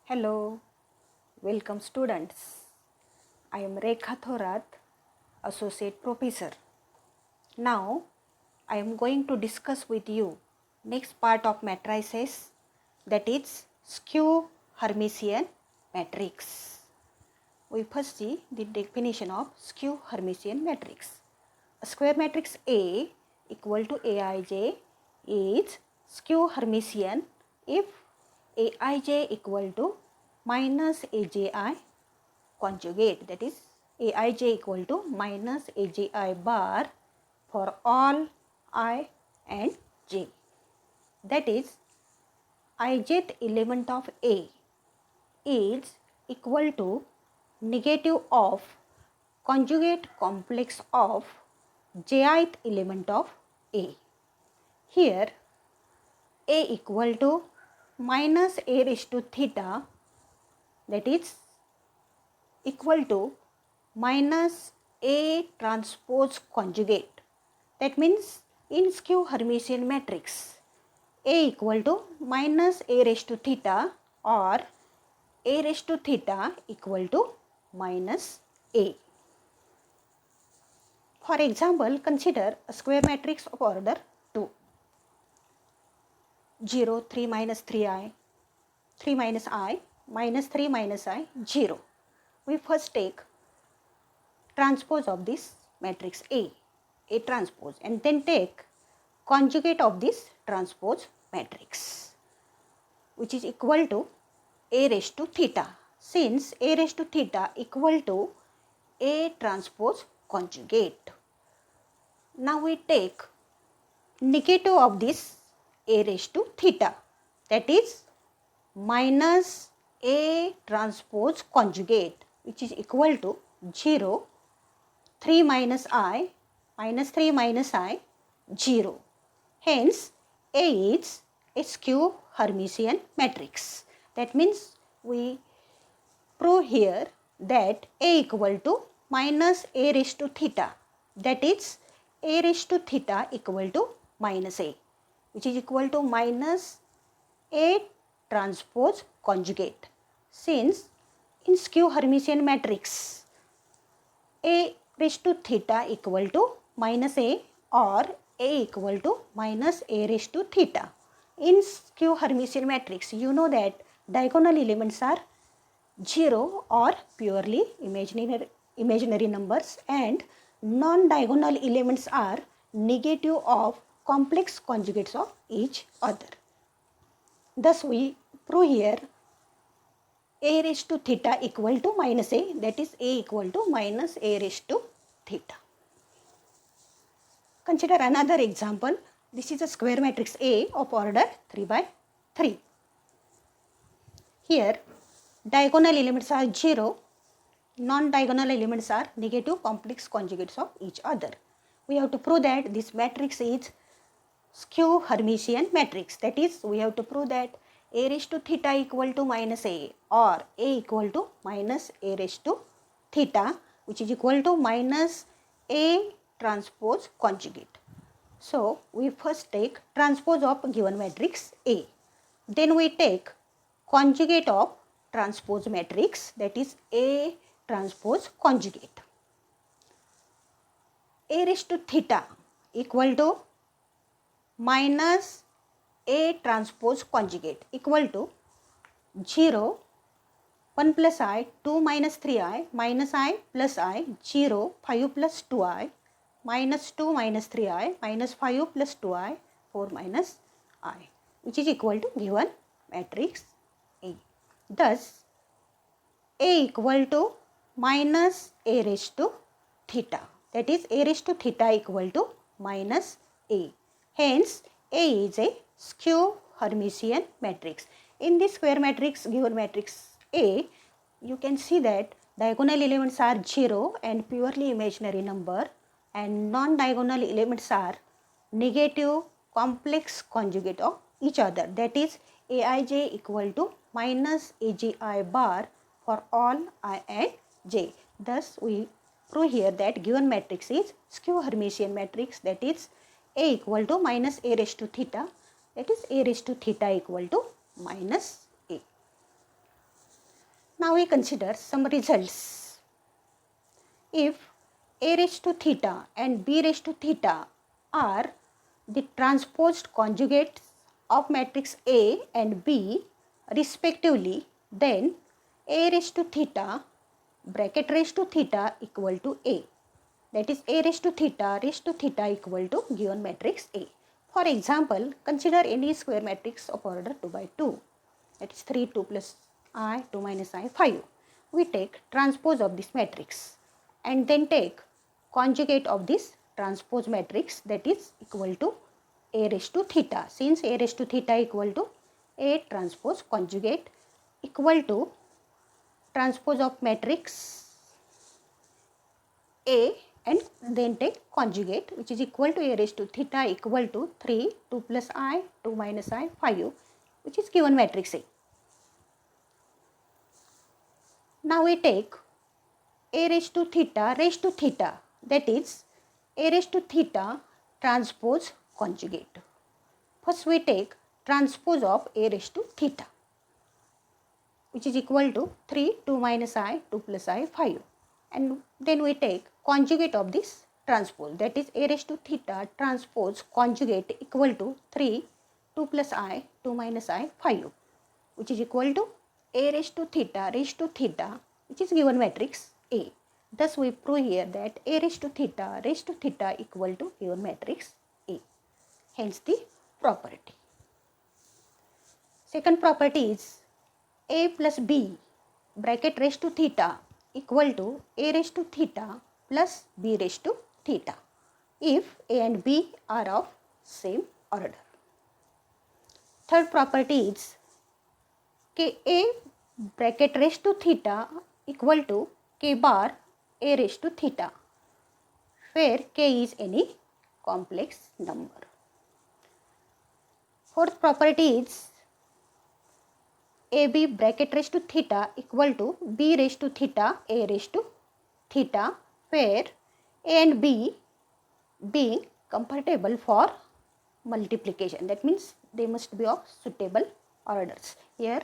Hello, welcome students. I am Rekha Thorat, Associate Professor. Now, I am going to discuss with you next part of matrices, that is skew Hermitian matrix. We first see the definition of skew Hermitian matrix. A square matrix A equal to Aij is skew Hermitian if Aij equal to minus Aji conjugate, that is Aij equal to minus Aji bar for all I and j. That is ijth element of A is equal to negative of conjugate complex of jth element of A. Here A equal to minus A raised to theta, that is equal to minus A transpose conjugate. That means in skew Hermitian matrix, A equal to minus A raised to theta or A raised to theta equal to minus A. For example, consider a square matrix of order 2. 0, 3 minus 3i, 3 minus I, minus 3 minus I, 0. We first take transpose of this matrix A transpose, and then take conjugate of this transpose matrix, which is equal to A raised to theta. Since A raised to theta equal to A transpose conjugate, now we take negative of this A raised to theta, that is minus A transpose conjugate, which is equal to 0, 3 minus I, minus 3 minus I, 0. Hence, A is a skew Hermitian matrix. That means we prove here that A equal to minus A raised to theta, that is A raised to theta equal to minus A, which is equal to minus A transpose conjugate. Since in skew Hermitian matrix, A raised to theta equal to minus A or A equal to minus A raised to theta. In skew Hermitian matrix, you know that diagonal elements are 0 or purely imaginary numbers, and non-diagonal elements are negative of complex conjugates of each other. Thus, we prove here A raised to theta equal to minus A, that is A equal to minus A raised to theta. Consider another example. This is a square matrix A of order 3 by 3. Here diagonal elements are 0, non-diagonal elements are negative complex conjugates of each other. We have to prove that this matrix is skew Hermitian matrix. That is, we have to prove that A raised to theta equal to minus A or A equal to minus A raised to theta, which is equal to minus A transpose conjugate. So, we first take transpose of given matrix A. Then we take conjugate of transpose matrix, that is A transpose conjugate. A raised to theta equal to minus A transpose conjugate equal to 0, 1 plus I, 2 minus 3I, minus I plus I, 0, 5 plus 2I, minus 2 minus 3I, minus 5 plus 2I, 4 minus I, which is equal to given matrix A. Thus, A equal to minus A raised to theta, that is A raised to theta equal to minus A. Hence, A is a skew Hermitian matrix. In this square matrix, given matrix A, you can see that diagonal elements are 0 and purely imaginary number, and non-diagonal elements are negative complex conjugate of each other, that is Aij equal to minus Agi bar for all I and j. Thus, we prove here that given matrix is skew Hermitian matrix, that is A equal to minus A raised to theta, that is A raised to theta equal to minus A. Now we consider some results. If A raised to theta and B raised to theta are the transposed conjugates of matrix A and B respectively, then A raised to theta bracket raised to theta equal to A. That is A raised to theta equal to given matrix A. For example, consider any square matrix of order 2 by 2. That is 3, 2 plus I, 2 minus I, 5. We take transpose of this matrix and then take conjugate of this transpose matrix, that is equal to A raised to theta. Since A raised to theta equal to A transpose conjugate equal to transpose of matrix A and then take conjugate, which is equal to A raised to theta equal to 3, 2 plus I, 2 minus I, 5, which is given matrix A. Now we take A raised to theta, that is A raised to theta transpose conjugate. First we take transpose of A raised to theta, which is equal to 3, 2 minus I, 2 plus I, 5. And then we take conjugate of this transpose, that is A raised to theta transpose conjugate equal to 3, 2 plus I, 2 minus I, 5, which is equal to A raised to theta, which is given matrix A. Thus we prove here that A raised to theta equal to given matrix A. Hence the property. Second property is A plus B bracket raised to theta equal to A raised to theta plus B raised to theta if A and B are of same order. Third property is Ka bracket raised to theta equal to K bar A raised to theta, where K is any complex number. Fourth property is AB bracket raised to theta equal to B raised to theta A raised to theta, where A and B being compatible for multiplication. That means they must be of suitable orders. Here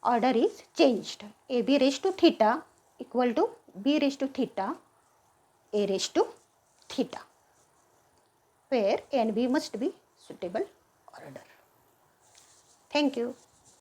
order is changed. AB raised to theta equal to B raised to theta A raised to theta, where A and B must be suitable order. Thank you.